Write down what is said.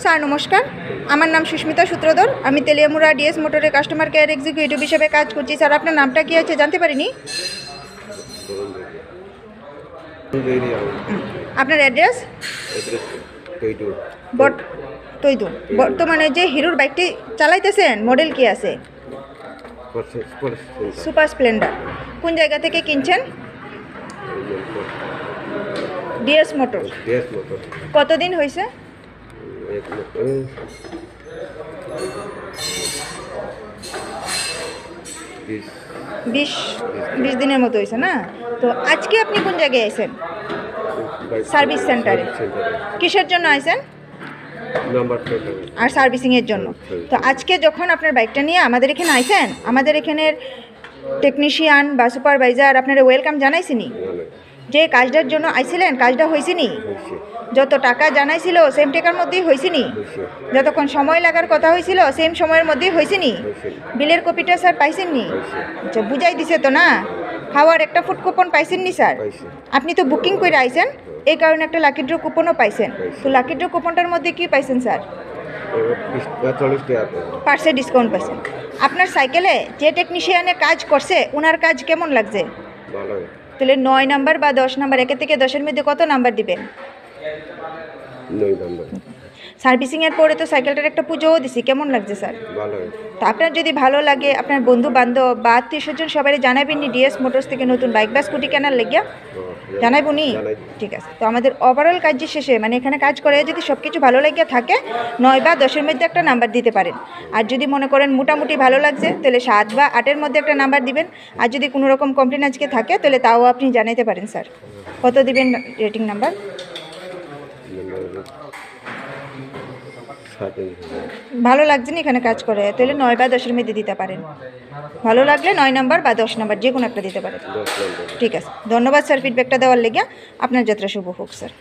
Sir নমস্কার, আমার নাম সুস্মিতা সূত্রধর। আমি তেলিয়ামুড়া ডিএস মোটরের কাস্টমার কেয়ার এক্সিকিউটিভ হিসেবে কাজ করছি। স্যার আপনার নামটা কী আছে জানতে পারিনি? আপনার অ্যাড্রেস? তৈদু। বর্তমানে যে হিরোর বাইকটি চালাইতেছেন মডেল কি আছে? Super Splendor. কোন জায়গা থেকে কিনছেন? DS motor. কতদিন হয়েছে? 20 দিনের মতো হয়েছে না? তো আজকে আপনি কোন জায়গায় আইছেন? সার্ভিস সেন্টারে। কিসের জন্য আইছেন? আর সার্ভিসিংয়ের জন্য। তো আজকে যখন আপনার বাইকটা নিয়ে আমাদের এখানে আইছেন, আমাদের এখানের টেকনিশিয়ান বা সুপারভাইজার আপনারা ওয়েলকাম জানাইছিনি? যে কাজটার জন্য আইছিলেন কাজটা হয়েছিনি? যত টাকা জানাইছিল সেম টাকার মধ্যেই হয়েছিনি? যতক্ষণ সময় লাগার কথা হয়েছিল সেম সময়ের মধ্যেই হয়েছিনি? বিলের কপিটা স্যার পাইছেননি? আচ্ছা, বুঝাই দিছে তো না? খাওয়ার একটা ফুড কুপন পাইছেননি স্যার? আপনি তো বুকিং করে আইছেন, এই কারণে একটা লাকি ড্র কুপনও পাইছেন। তো লাকি ড্র কুপনটার মধ্যে কি পাইছেন স্যার? পার্সেন্ট ডিসকাউন্ট পাইছেন। আপনার সাইকেলে যে টেকনিশিয়ানে কাজ করছে ওনার কাজ কেমন লাগছে? তাহলে 9 নাম্বার বা 10 নাম্বার, 1 থেকে 10-এর মধ্যে কত নাম্বার দিবেন? 9 নাম্বার। সার্ভিসিংয়ের পরে তো সাইকেলটার একটা পুজোও দিছি, কেমন লাগছে স্যার? ভালো। তো আপনার যদি ভালো লাগে আপনার বন্ধু বান্ধব বা আত্মীয় স্বজন সবাই জানাবেন নি ডিএস মোটরস থেকে নতুন বাইক বা স্কুটি কেনার লেগে? জানাইব নি? ঠিক আছে। তো আমাদের ওভারঅল কাজের শেষে মানে এখানে কাজ করে যদি সব কিছু ভালো লাগিয়ে থাকে 9 বা 10-এর মধ্যে একটা নাম্বার দিতে পারেন। আর যদি মনে করেন মোটামুটি ভালো লাগছে তাহলে 7 বা 8-এর মধ্যে একটা নাম্বার দিবেন। আর যদি কোনো রকম কমপ্লেন আজকে থাকে তাহলে তাও আপনি জানাইতে পারেন স্যার। কত দিবেন রেটিং নাম্বার? ভালো লাগছে না এখানে কাজ করে তাহলে 9 বা 10-এর মধ্যে দিতে পারেন। ভালো লাগলে 9 নাম্বার বা 10 নাম্বার যে কোনো একটা দিতে পারেন। ঠিক আছে, ধন্যবাদ স্যার ফিডব্যাকটা দেওয়ার লেগে। আপনার যাত্রা শুভ হোক স্যার।